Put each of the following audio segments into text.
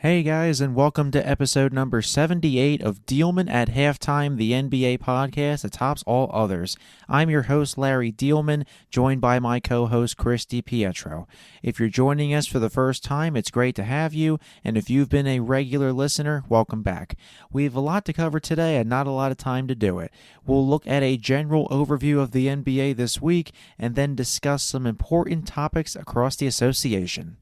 Hey guys, and welcome to episode number 78 of Diehlman at Halftime, the NBA podcast that tops all others. I'm your host, Larry Diehlman, joined by my co-host, Chris DiPietro. If you're joining us for the first time, it's great to have you, and if you've been a regular listener, welcome back. We have a lot to cover today and not a lot of time to do it. We'll look at a general overview of the NBA this week, and then discuss some important topics across the association.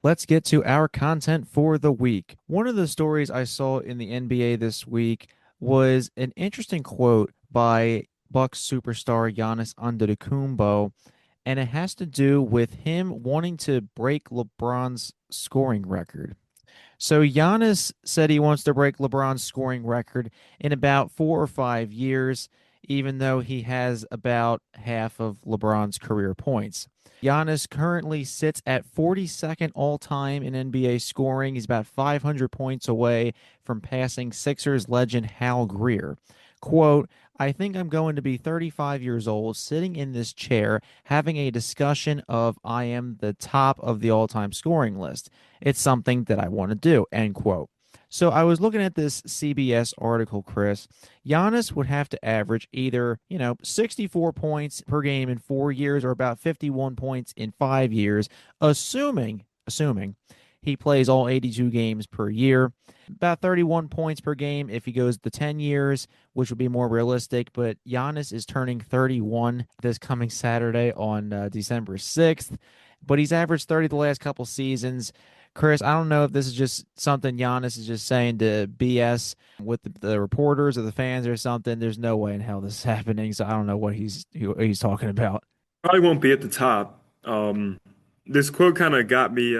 Let's get to our content for the week. One of the stories I saw in the NBA this week was an interesting quote by Bucks superstar Giannis Antetokounmpo, and it has to do with him wanting to break LeBron's scoring record. So Giannis said he wants to break LeBron's scoring record in about 4 or 5 years, even though he has about half of LeBron's career points. Giannis currently sits at 42nd all time in NBA scoring. He's about 500 points away from passing Sixers legend Hal Greer. Quote, I think I'm going to be 35 years old, sitting in this chair, having a discussion of I am the top of the all-time scoring list. It's something that I want to do, end quote. So I was looking at this CBS article, Chris. Giannis would have to average either, 64 points per game in 4 years or about 51 points in 5 years, assuming he plays all 82 games per year. About 31 points per game if he goes the 10 years, which would be more realistic. But Giannis is turning 31 this coming Saturday on December 6th. But he's averaged 30 the last couple seasons. Chris, I don't know if this is just something Giannis is just saying to BS with the reporters or the fans or something. There's no way in hell this is happening. So I don't know what he's talking about. Probably won't be at the top. This quote kind of got me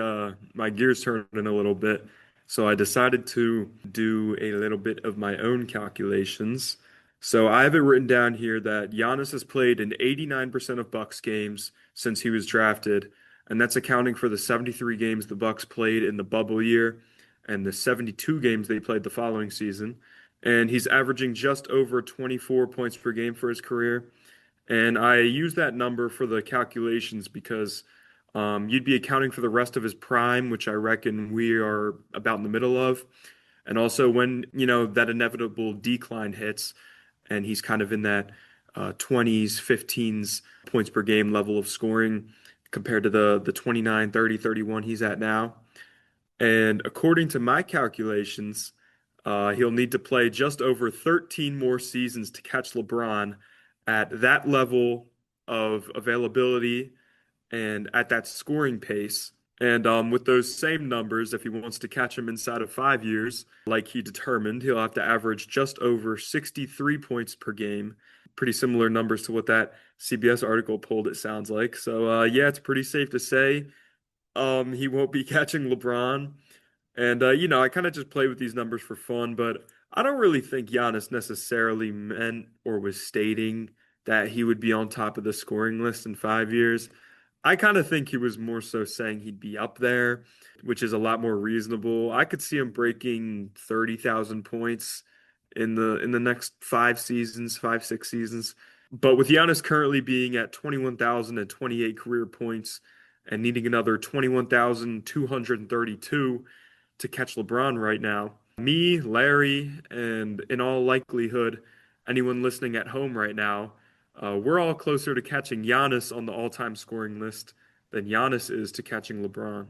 my gears turning a little bit, so I decided to do a little bit of my own calculations. So I have it written down here that Giannis has played in 89% of Bucks games since he was drafted, and that's accounting for the 73 games the Bucks played in the bubble year and the 72 games they played the following season. And he's averaging just over 24 points per game for his career. And I use that number for the calculations because you'd be accounting for the rest of his prime, which I reckon we are about in the middle of. And also when, that inevitable decline hits and he's kind of in that 20s, 15s points per game level of scoring compared to the 29, 30, 31 he's at now. And according to my calculations, he'll need to play just over 13 more seasons to catch LeBron at that level of availability and at that scoring pace. And with those same numbers, if he wants to catch him inside of 5 years, like he determined, he'll have to average just over 63 points per game. Pretty similar numbers to what that CBS article pulled, it sounds like. So, yeah, it's pretty safe to say he won't be catching LeBron. And, I kind of just play with these numbers for fun, but I don't really think Giannis necessarily meant or was stating that he would be on top of the scoring list in 5 years. I kind of think he was more so saying he'd be up there, which is a lot more reasonable. I could see him breaking 30,000 points in the next 5 seasons, 5, 6 seasons. But with Giannis currently being at 21,028 career points and needing another 21,232 to catch LeBron right now, me, Larry, and in all likelihood, anyone listening at home right now, we're all closer to catching Giannis on the all-time scoring list than Giannis is to catching LeBron.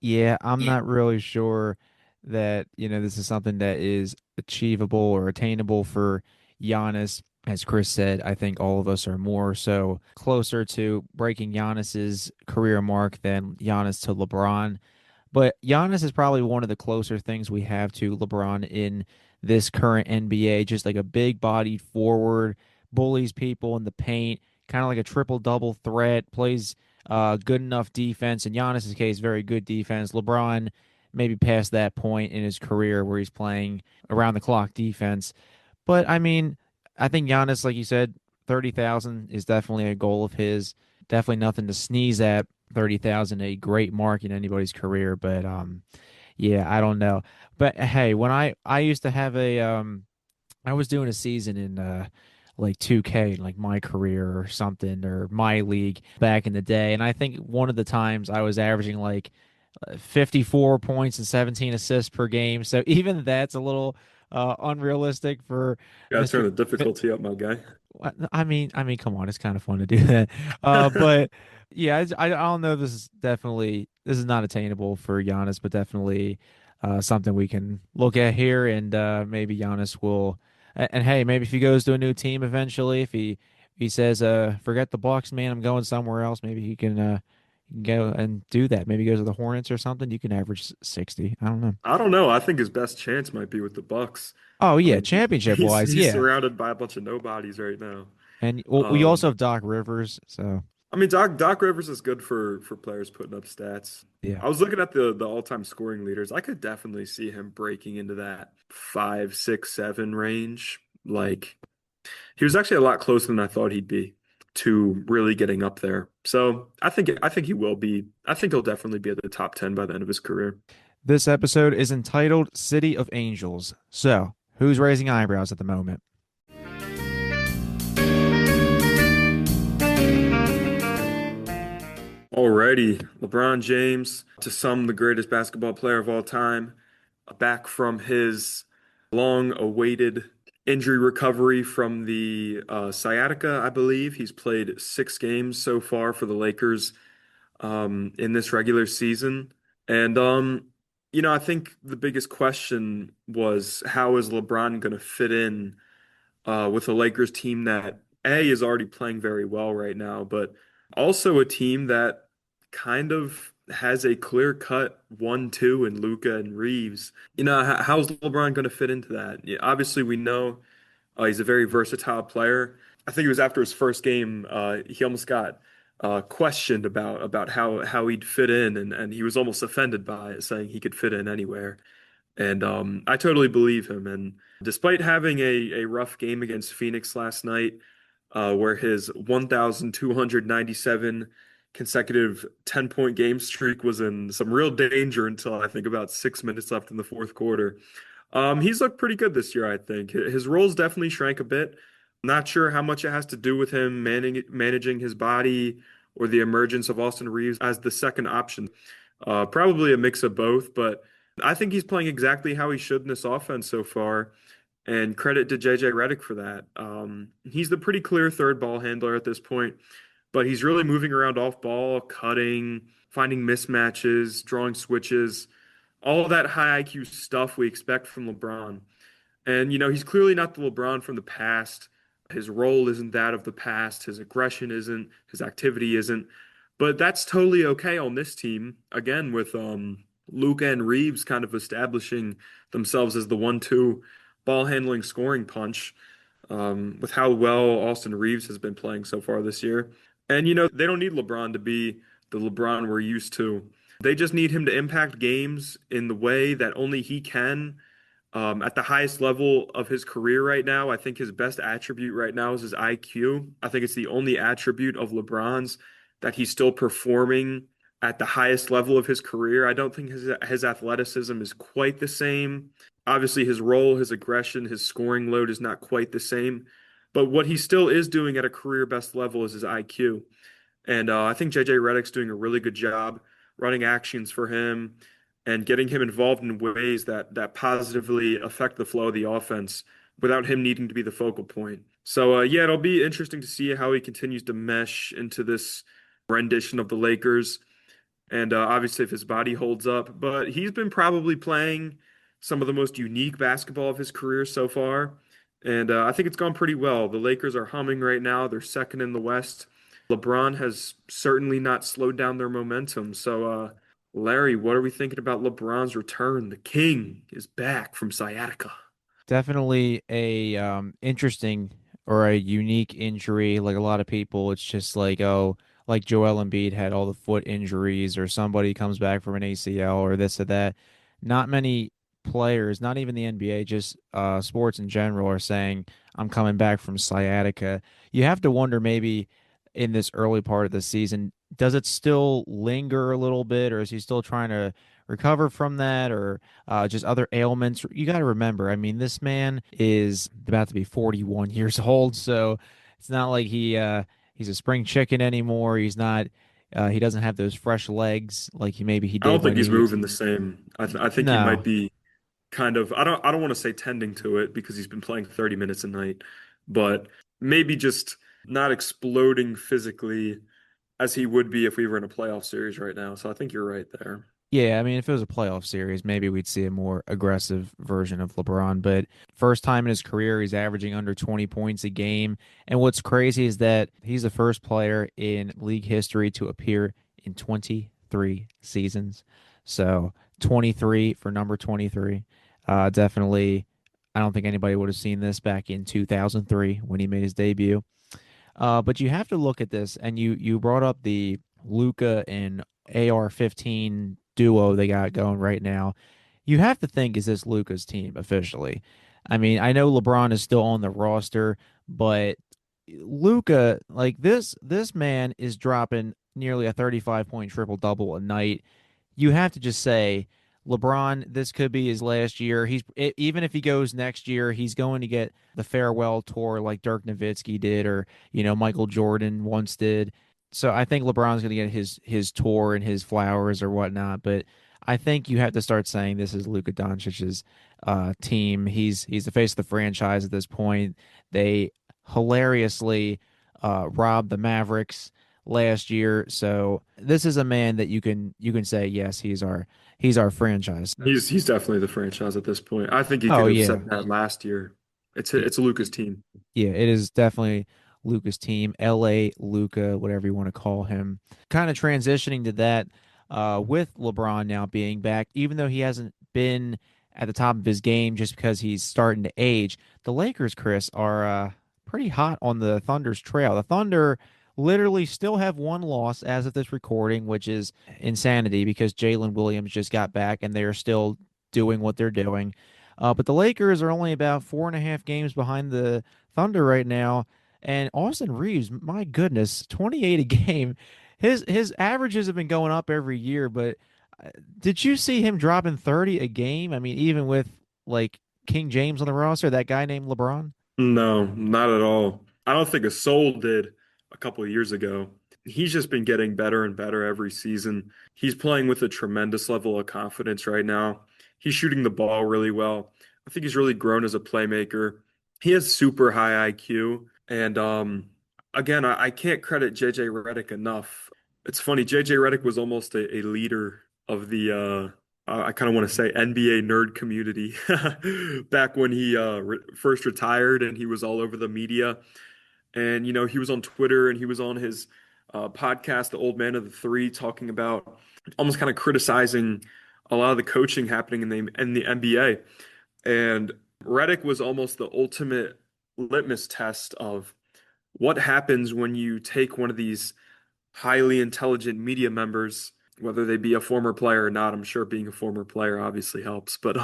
Yeah, I'm not really sure that, this is something that is achievable or attainable for Giannis. As Chris said, I think all of us are more so closer to breaking Giannis's career mark than Giannis to LeBron. But Giannis is probably one of the closer things we have to LeBron in this current NBA. Just like a big bodied forward, bullies people in the paint, kind of like a triple double threat, plays good enough defense. In Giannis's case, very good defense. LeBron maybe past that point in his career where he's playing around the clock defense. But I mean, I think Giannis, like you said, 30,000 is definitely a goal of his. Definitely nothing to sneeze at. 30,000, a great mark in anybody's career, but yeah, I don't know. But hey, when I used to have I was doing a season in like 2K, like my career or something, or my league back in the day, and I think one of the times I was averaging like 54 points and 17 assists per game. So even that's a little unrealistic for Gotta turn Mr. the difficulty up, my guy. I mean, come on, it's kind of fun to do that. But yeah, I don't know. This is not attainable for Giannis, but definitely something we can look at here, and maybe Giannis will. And hey, maybe if he goes to a new team eventually, if he says, forget the Bucks, man, I'm going somewhere else. Maybe he can go and do that. Maybe he goes to the Hornets or something. You can average 60. I don't know. I don't know. I think his best chance might be with the Bucks. Oh I yeah, mean, championship wise, he's yeah. surrounded by a bunch of nobodies right now. And well, we also Um, have Doc Rivers, so I mean, Doc Rivers is good for players putting up stats. yeah. I was looking at the all-time scoring leaders. I could definitely see him breaking into that 5, 6, 7 range. Like he was actually a lot closer than I thought he'd be to really getting up there. So I think he will be. I think he'll definitely be at the top 10 by the end of his career. This episode is entitled City of Angels. So, who's raising eyebrows at the moment? Alrighty, LeBron James, to some the greatest basketball player of all time, back from his long-awaited injury recovery from the sciatica, I believe. He's played 6 games so far for the Lakers in this regular season. And I think the biggest question was how is LeBron going to fit in with a Lakers team that A is already playing very well right now, but also a team that kind of has a clear-cut 1-2 in Luka and Reeves. How's LeBron going to fit into that? Yeah, obviously, we know he's a very versatile player. I think it was after his first game, he almost got questioned about how he'd fit in, and he was almost offended by it, saying he could fit in anywhere. And I totally believe him. And despite having a rough game against Phoenix last night, where his 1,297 consecutive 10-point game streak was in some real danger until I think about 6 minutes left in the fourth quarter. He's looked pretty good this year, I think. His roles definitely shrank a bit. Not sure how much it has to do with him managing his body or the emergence of Austin Reeves as the second option. Probably a mix of both, but I think he's playing exactly how he should in this offense so far. And credit to JJ Redick for that. He's the pretty clear third ball handler at this point, but he's really moving around off ball, cutting, finding mismatches, drawing switches, all that high IQ stuff we expect from LeBron. And, he's clearly not the LeBron from the past. His role isn't that of the past. His aggression isn't. His activity isn't. But that's totally okay on this team. Again, with Luka and Reeves kind of establishing themselves as the 1-2 ball handling scoring punch, with how well Austin Reeves has been playing so far this year. And, they don't need LeBron to be the LeBron we're used to. They just need him to impact games in the way that only he can at the highest level of his career right now. I think his best attribute right now is his IQ. I think it's the only attribute of LeBron's that he's still performing at the highest level of his career. I don't think his athleticism is quite the same. Obviously, his role, his aggression, his scoring load is not quite the same. But what he still is doing at a career best level is his IQ. And I think JJ Redick's doing a really good job running actions for him and getting him involved in ways that positively affect the flow of the offense without him needing to be the focal point. So yeah, it'll be interesting to see how he continues to mesh into this rendition of the Lakers, and obviously if his body holds up. But he's been probably playing some of the most unique basketball of his career so far, and I think it's gone pretty well. The Lakers are humming right now. They're second in the West. LeBron has certainly not slowed down their momentum. So, Larry, what are we thinking about LeBron's return? The king is back from sciatica. Definitely a interesting or a unique injury. Like a lot of people, it's just like, oh, like Joel Embiid had all the foot injuries, or somebody comes back from an ACL or this or that. Not many players, not even the NBA, just sports in general, are saying, I'm coming back from sciatica. You have to wonder maybe in this early part of the season, does it still linger a little bit, or is he still trying to recover from that or just other ailments. You got to remember, I mean, this man is about to be 41 years old, so it's not like he's a spring chicken anymore. He's not he doesn't have those fresh legs like he I did don't when think he's he was. moving the same. I think he might No. be kind of I don't want to say tending to it because he's been playing 30 minutes a night, but maybe just not exploding physically as he would be if we were in a playoff series right now. So I think you're right there. Yeah, I mean, if it was a playoff series, maybe we'd see a more aggressive version of LeBron. But first time in his career, he's averaging under 20 points a game. And what's crazy is that he's the first player in league history to appear in 23 seasons. So 23 for number 23. Definitely, I don't think anybody would have seen this back in 2003 when he made his debut. But you have to look at this, and you brought up the Luca and AR-15 duo they got going right now. You have to think, is this Luca's team officially? I mean, I know LeBron is still on the roster, but Luca, like this man is dropping nearly a 35-point triple double a night. You have to just say, LeBron, this could be his last year. Even if he goes next year, he's going to get the farewell tour like Dirk Nowitzki did, or Michael Jordan once did. So I think LeBron's going to get his tour and his flowers or whatnot. But I think you have to start saying this is Luka Doncic's team. He's the face of the franchise at this point. They hilariously robbed the Mavericks last year, so this is a man that you can say yes, he's our franchise. He's definitely the franchise at this point. I think he Oh could have yeah. said that last year. Yeah, It's Luka's team. yeah, it is definitely Luca's team, LA Luca, whatever you want to call him. Kind of transitioning to that, with LeBron now being back, even though he hasn't been at the top of his game just because he's starting to age, the Lakers, Chris, are pretty hot on the Thunder's trail. The Thunder literally still have one loss as of this recording, which is insanity because Jalen Williams just got back and they're still doing what they're doing. But the Lakers are only about 4.5 games behind the Thunder right now. And Austin Reeves, my goodness, 28 a game. His averages have been going up every year, but did you see him dropping 30 a game? I mean, even with like King James on the roster, that guy named LeBron. No, not at all. I don't think a soul did a couple of years ago. He's just been getting better and better every season. He's playing with a tremendous level of confidence right now. He's shooting the ball really well. I think he's really grown as a playmaker. He has super high IQ. And again, I can't credit JJ Redick enough. It's funny, JJ Redick was almost a leader of the I kind of want to say NBA nerd community back when he re first retired and he was all over the media. And, he was on Twitter and he was on his podcast, The Old Man of the Three, talking about almost kind of criticizing a lot of the coaching happening in the NBA. And Redick was almost the ultimate litmus test of what happens when you take one of these highly intelligent media members, whether they be a former player or not. I'm sure being a former player obviously helps, but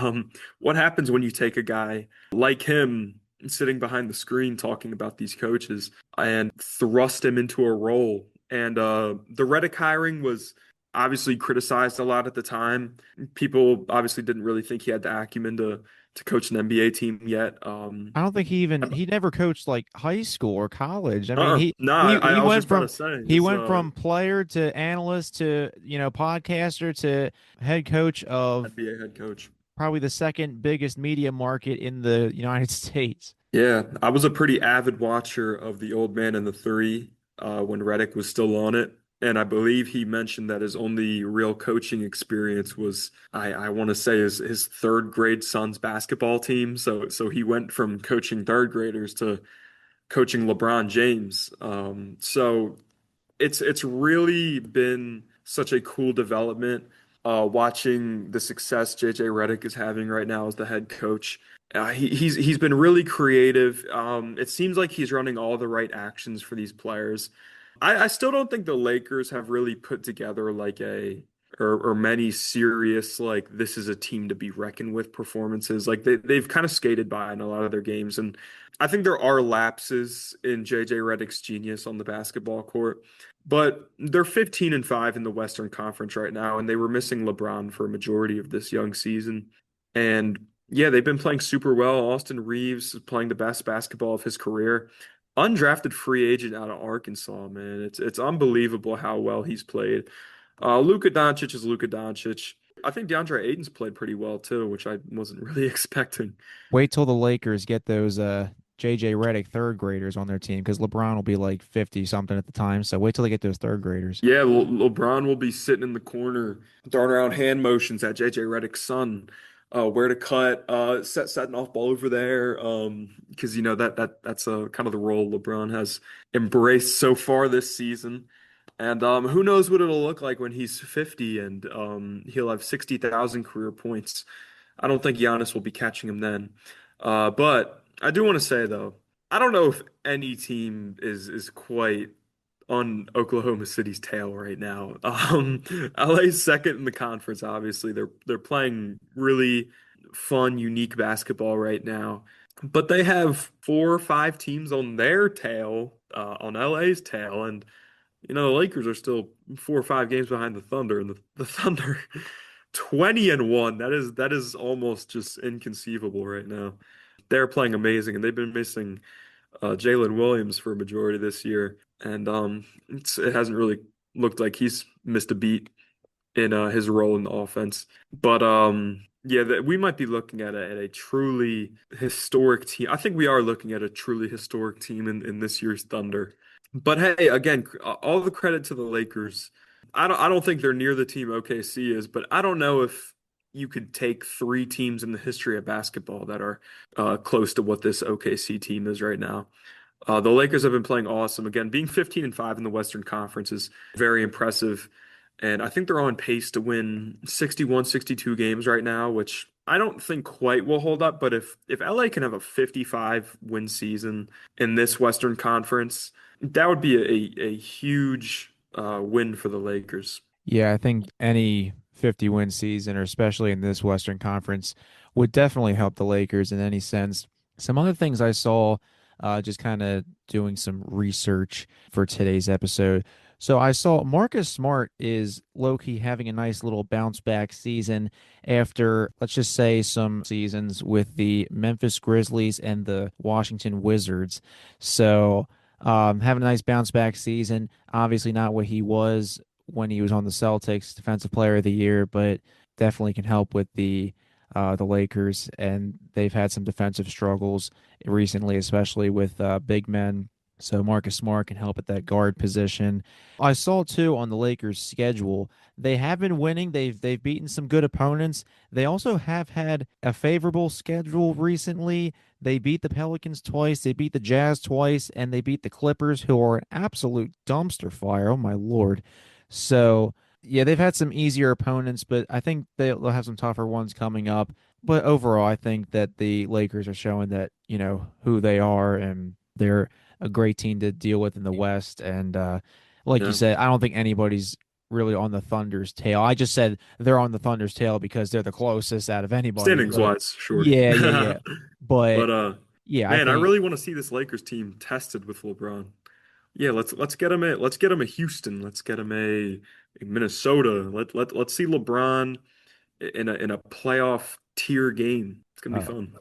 what happens when you take a guy like him sitting behind the screen talking about these coaches and thrust him into a role? And the Redick hiring was obviously criticized a lot at the time. People obviously didn't really think he had the acumen to coach an NBA team yet. I don't think he never coached like high school or college. I mean, he No, he I he was went just about to from say he is went from player to analyst to, podcaster to head coach of NBA head coach. probably the second biggest media market in the United States. Yeah, I was a pretty avid watcher of The Old Man and the Three when Reddick was still on it. And I believe he mentioned that his only real coaching experience was, I want to say, his third grade son's basketball team. So he went from coaching third graders to coaching LeBron James. So it's really been such a cool development watching the success JJ Redick is having right now as the head coach. He's been really creative. It seems like he's running all the right actions for these players. I still don't think the Lakers have really put together like or many serious like this is a team to be reckoned with performances. Like they've kind of skated by in a lot of their games, and I think there are lapses in JJ Redick's genius on the basketball court. But they're 15-5 in the Western Conference right now, and they were missing LeBron for a majority of this young season. And yeah, they've been playing super well. Austin Reeves is playing the best basketball of his career. Undrafted free agent out of Arkansas, man. It's unbelievable how well he's played. Luka Doncic is Luka Doncic. I think DeAndre Ayton's played pretty well too, which I wasn't really expecting. Wait till the Lakers get those JJ Redick third graders on their team because LeBron will be like 50 something at the time. So wait till they get those third graders. Yeah, LeBron will be sitting in the corner throwing around hand motions at JJ Redick's son, where to cut, setting off ball over there. Because you know that's kind of the role LeBron has embraced so far this season. And who knows what it'll look like when he's 50 and he'll have 60,000 career points. I don't think Giannis will be catching him then. But I do want to say though, I don't know if any team is quite on Oklahoma City's tail right now. LA's second in the conference, obviously. They're playing really fun, unique basketball right now. But they have 4 or 5 teams on their tail, on LA's tail, and you know, the Lakers are still 4 or 5 games behind the Thunder, and the Thunder 20-1. That is almost just inconceivable right now. They're playing amazing, and they've been missing Jalen Williams for a majority of this year, and it hasn't really looked like he's missed a beat in his role in the offense. But yeah, we might be looking at a truly historic team. I think we are looking at a truly historic team in this year's Thunder. But hey, again, all the credit to the Lakers. I don't think they're near the team OKC is, but I don't know if you could take 3 teams in the history of basketball that are close to what this OKC team is right now. The Lakers have been playing awesome. Again, being 15-5 in the Western Conference is very impressive. And I think they're on pace to win 61, 62 games right now, which I don't think quite will hold up. But if LA can have a 55 win season in this Western Conference, that would be a huge win for the Lakers. Yeah, I think any 50 win season, or especially in this Western Conference, would definitely help the Lakers in any sense. Some other things I saw, just kind of doing some research for today's episode. So I saw Marcus Smart is low-key having a nice little bounce back season after, let's just say, some seasons with the Memphis Grizzlies and the Washington Wizards. So having a nice bounce back season. Obviously not what he was when he was on the Celtics, Defensive Player of the Year, but definitely can help with the Lakers. And they've had some defensive struggles recently, especially with big men. So Marcus Smart can help at that guard position. I saw too on the Lakers' schedule, they have been winning. They've beaten some good opponents. They also have had a favorable schedule recently. They beat the Pelicans twice, they beat the Jazz twice, and they beat the Clippers, who are an absolute dumpster fire. Oh my Lord. So yeah, they've had some easier opponents, but I think they'll have some tougher ones coming up. But overall, I think that the Lakers are showing that, who they are, and they're a great team to deal with in the West. And like you Yeah. said, I don't think anybody's really on the Thunder's tail. I just said they're on the Thunder's tail because they're the closest out of anybody. Standings But wise, sure. yeah, yeah, yeah. But But yeah, I man, I think really want to see this Lakers team tested with LeBron. Yeah, let's get him a Houston. Let's get him a Minnesota. Let's see LeBron in a playoff tier game. It's gonna be uh, fun.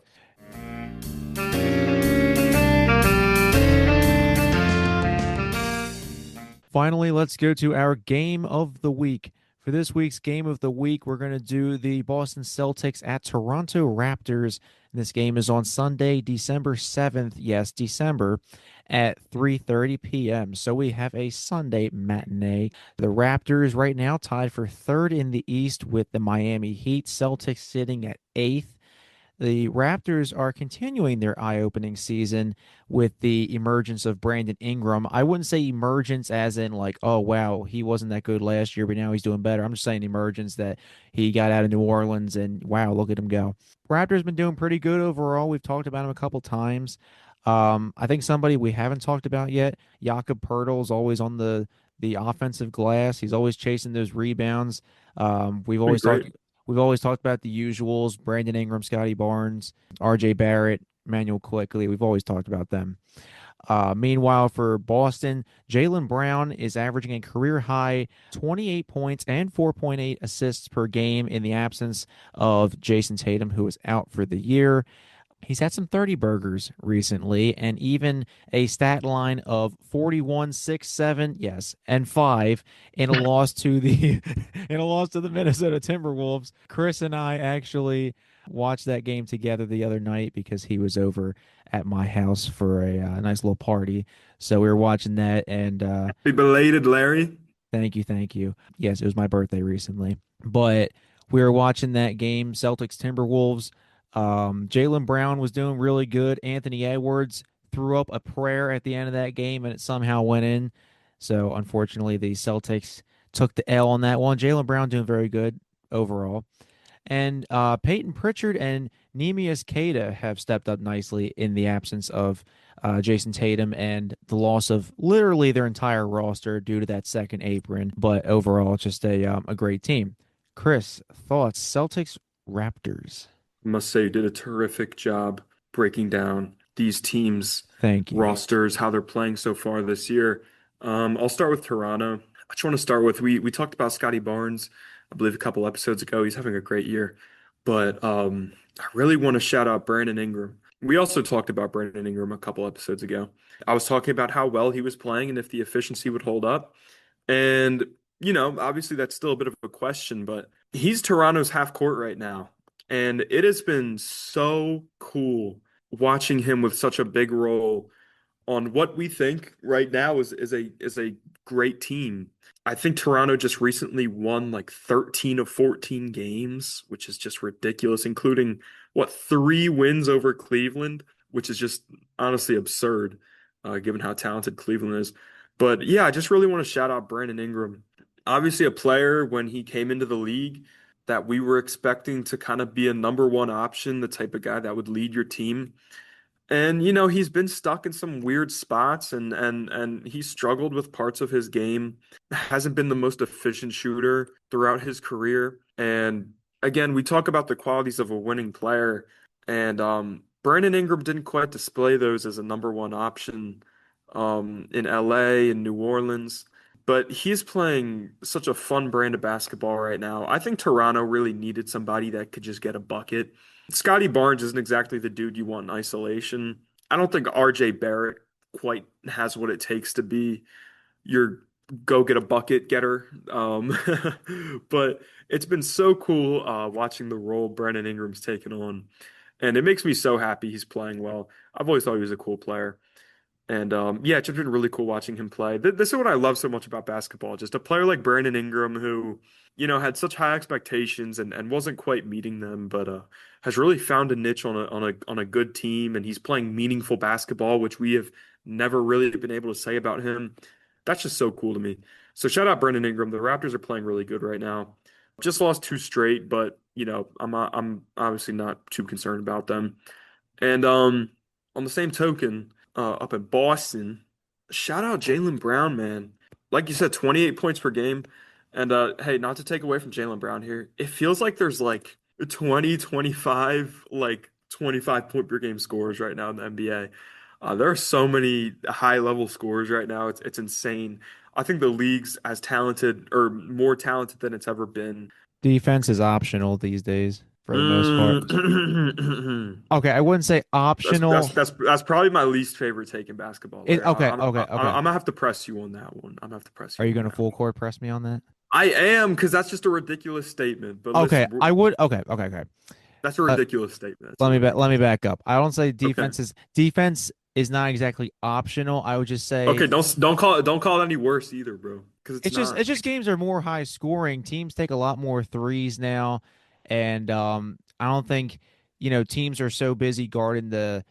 finally, let's go to our game of the week. For this week's game of the week, we're going to do the Boston Celtics at Toronto Raptors. This game is on Sunday, December 7th. Yes, December at 3:30 p.m. So we have a Sunday matinee. The Raptors right now tied for third in the East with the Miami Heat. Celtics sitting at eighth. The Raptors are continuing their eye-opening season with the emergence of Brandon Ingram. I wouldn't say emergence as in like, oh wow, he wasn't that good last year, but now he's doing better. I'm just saying emergence that he got out of New Orleans and wow, look at him go. Raptors been doing pretty good overall. We've talked about him a couple times. I think somebody we haven't talked about yet, Jakob Poeltl, is always on the offensive glass. He's always chasing those rebounds. We've Been always talked great. we've always talked about the usuals: Brandon Ingram, Scotty Barnes, R.J. Barrett, Manuel Quickly. We've always talked about them. Meanwhile, for Boston, Jaylen Brown is averaging a career high 28 points and 4.8 assists per game in the absence of Jason Tatum, who is out for the year. He's had some 30 burgers recently, and even a stat line of 41, 6, 7, yes, and 5 in a loss to the in a loss to the Minnesota Timberwolves. Chris and I actually watched that game together the other night because he was over at my house for a nice little party. So we were watching that, and Happy belated, Larry. thank you, thank you. Yes, it was my birthday recently, but we were watching that game, Celtics Timberwolves. Jaylen Brown was doing really good. Anthony Edwards threw up a prayer at the end of that game, and it somehow went in. So unfortunately, the Celtics took the L on that one. Jaylen Brown doing very good overall. And Peyton Pritchard and Neemias Queta have stepped up nicely in the absence of Jason Tatum and the loss of literally their entire roster due to that second apron. But overall, just a great team. Chris, thoughts? Celtics, Raptors. Must say, you did a terrific job breaking down these teams' Thank you. rosters, how they're playing so far this year. I'll start with Toronto. I just want to start with we talked about Scotty Barnes, I believe a couple episodes ago. He's having a great year, but I really want to shout out Brandon Ingram. We also talked about Brandon Ingram a couple episodes ago. I was talking about how well he was playing and if the efficiency would hold up. And, obviously that's still a bit of a question, but he's Toronto's half court right now. And it has been so cool watching him with such a big role on what we think right now is a great team. I think Toronto just recently won like 13 of 14 games, which is just ridiculous, including what, 3 wins over Cleveland, which is just honestly absurd, given how talented Cleveland is. But yeah, I just really want to shout out Brandon Ingram. Obviously, a player when he came into the league that we were expecting to kind of be a number one option, the type of guy that would lead your team. And he's been stuck in some weird spots and he struggled with parts of his game. Hasn't been the most efficient shooter throughout his career. And again, we talk about the qualities of a winning player and Brandon Ingram didn't quite display those as a number one option in LA and New Orleans. But he's playing such a fun brand of basketball right now. I think Toronto really needed somebody that could just get a bucket. Scotty Barnes isn't exactly the dude you want in isolation. I don't think RJ Barrett quite has what it takes to be your go get a bucket getter. But it's been so cool watching the role Brandon Ingram's taken on. And it makes me so happy he's playing well. I've always thought he was a cool player. And yeah, it's just been really cool watching him play. This is what I love so much about basketball. Just a player like Brandon Ingram who, had such high expectations and wasn't quite meeting them, but has really found a niche on a good team, and he's playing meaningful basketball, which we have never really been able to say about him. That's just so cool to me. So shout out Brandon Ingram. The Raptors are playing really good right now. Just lost 2 straight, but I'm obviously not too concerned about them. And on the same token, up in Boston, shout out Jaylen Brown, man. Like you said, 28 points per game. And hey, not to take away from Jaylen Brown here, it feels like there's like 20, 25, like 25 point per game scores right now in the NBA. There are so many high level scores right now. It's insane. I think the league's as talented or more talented than it's ever been. Defense is optional these days for the most part. Mm. Okay, I wouldn't say That's that's optional. that's that's probably my least favorite take in basketball, Larry. Okay, okay, okay. I'm gonna have to press you on that one. I'm gonna have to press Are you you on going to that full one. court press me on that? I am because that's just a ridiculous statement. But Okay, listen, I would. Okay, okay, okay. that's a Uh, ridiculous statement. That's a let me ridiculous. back up. I don't say Okay. defense is not exactly optional. I would just say Okay. Don't call it any worse either, bro. Because it's not. it's just games are more high scoring. Teams take a lot more threes now, and I don't think teams are so busy guarding the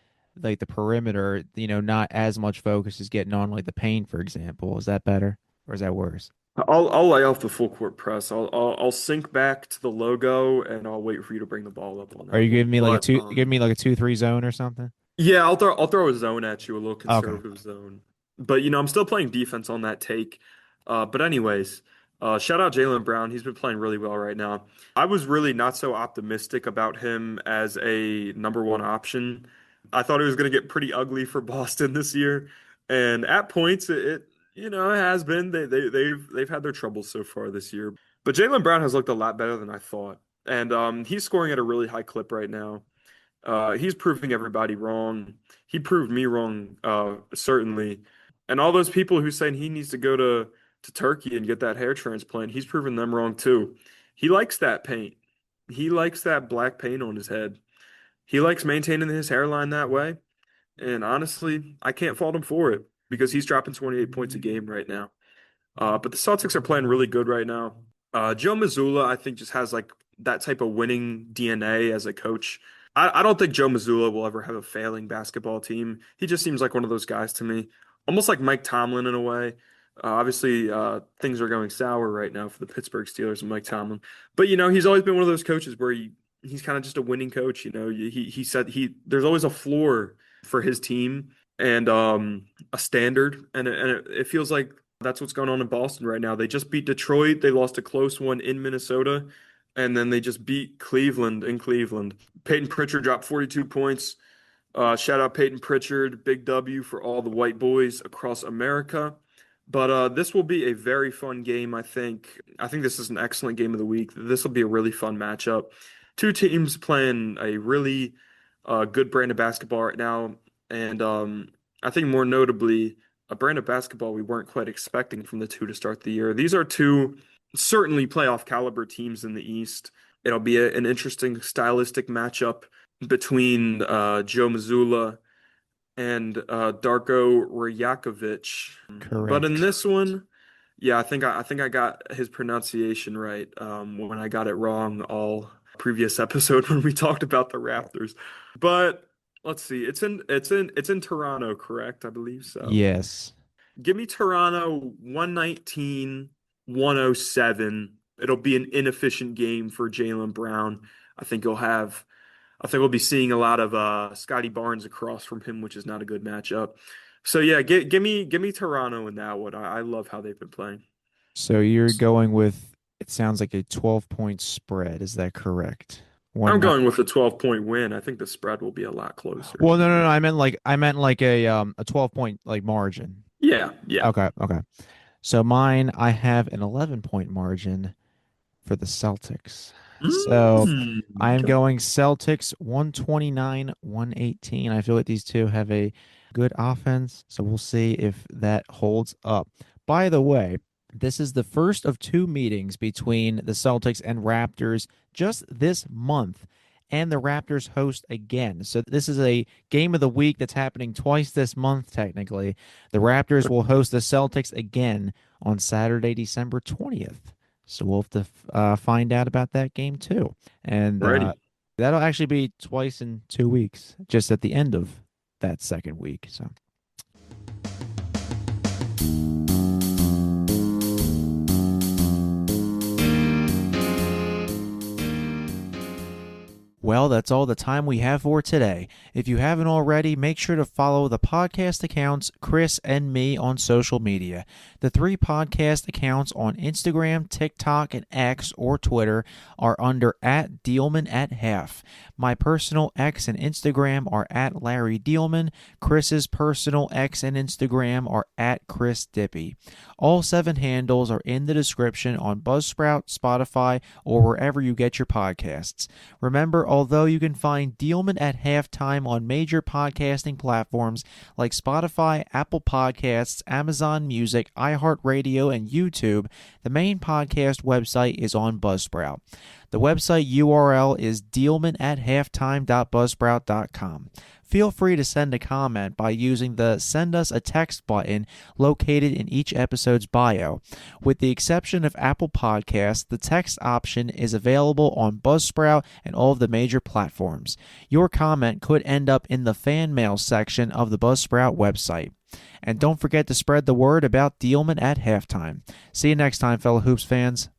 perimeter. Not as much focus is getting on like the paint, for example. Is that better or is that worse? I'll lay off the full court press. I'll sink back to the logo and I'll wait for you to bring the ball up on Are that you one. giving me like a But two? Giving me like a 2-3 zone or something? yeah, I'll throw a zone at you, a little Okay. conservative zone. But I'm still playing defense on that take. But anyways, shout out Jaylen Brown. He's been playing really well right now. I was really not so optimistic about him as a number one option. I thought it was going to get pretty ugly for Boston this year, and at points it has been. They've had their troubles so far this year. But Jaylen Brown has looked a lot better than I thought, and he's scoring at a really high clip right now. He's proving everybody wrong. He proved me wrong, certainly. And all those people who saying he needs to go to Turkey and get that hair transplant, he's proven them wrong too. He likes that paint. He likes that black paint on his head. He likes maintaining his hairline that way. And honestly, I can't fault him for it because he's dropping 28 points a game right now. But the Celtics are playing really good right now. Joe Mazzulla, I think, just has like that type of winning DNA as a coach. I don't think Joe Mazzulla will ever have a failing basketball team. He just seems like one of those guys to me, almost like Mike Tomlin in a way. Obviously, things are going sour right now for the Pittsburgh Steelers and Mike Tomlin. But he's always been one of those coaches where he's kind of just a winning coach. He said there's always a floor for his team and a standard, and it feels like that's what's going on in Boston right now. They just beat Detroit. They lost a close one in Minnesota, and then they just beat Cleveland in Cleveland. Peyton Pritchard dropped 42 points. Shout out Peyton Pritchard, big W for all the white boys across America. But this will be a very fun game, I think. I think this is an excellent game of the week. This will be a really fun matchup. Two teams playing a really good brand of basketball right now. And I think more notably, a brand of basketball we weren't quite expecting from the two to start the year. These are two certainly playoff caliber teams in the East. It'll be an interesting stylistic matchup between Joe Mazzulla and Darko Rajakovic. But in Correct. this one, yeah, I think I got his pronunciation right when I got it wrong all previous episode when we talked about the Raptors. But let's see. It's in Toronto, correct? I believe so. Yes. Give me Toronto 119-107. It'll be an inefficient game for Jaylen Brown. I think he'll have I think we'll be seeing a lot of Scotty Barnes across from him, which is not a good matchup. So yeah, give me Toronto in that one. I love how they've been playing. So you're going with, it sounds like a 12-point spread. Is that correct? I'm One night. going with a 12-point win. I think the spread will be a lot closer, Well, to no, be no, no. honest. I meant like a 12-point like margin. Yeah, yeah. Okay, okay. So mine, I have an 11-point margin for the Celtics. So I am Okay. going Celtics 129, 118. I feel like these two have a good offense, so we'll see if that holds up. By the way, this is the first of two meetings between the Celtics and Raptors just this month, and the Raptors host again. So this is a game of the week that's happening twice this month, technically. The Raptors will host the Celtics again on Saturday, December 20th. So we'll have to find out about that game too. And Ready. that'll actually be twice in 2 weeks, just at the end of that second week. So. Well, that's all the time we have for today. If you haven't already, make sure to follow the podcast accounts, Chris and me, on social media. The three podcast accounts on Instagram, TikTok, and X or Twitter are under @Diehlman@half. My personal X and Instagram are @Larry Diehlman. Chris's personal X and Instagram are @ChrisDippy. All 7 handles are in the description on Buzzsprout, Spotify, or wherever you get your podcasts. Remember, although you can find Diehlman at Halftime on major podcasting platforms like Spotify, Apple Podcasts, Amazon Music, iHeartRadio, and YouTube, the main podcast website is on Buzzsprout. The website URL is Diehlman@halftime.buzzsprout.com. Feel free to send a comment by using the Send Us a Text button located in each episode's bio. With the exception of Apple Podcasts, the text option is available on Buzzsprout and all of the major platforms. Your comment could end up in the fan mail section of the Buzzsprout website. And don't forget to spread the word about Diehlman at Halftime. See you next time, fellow Hoops fans.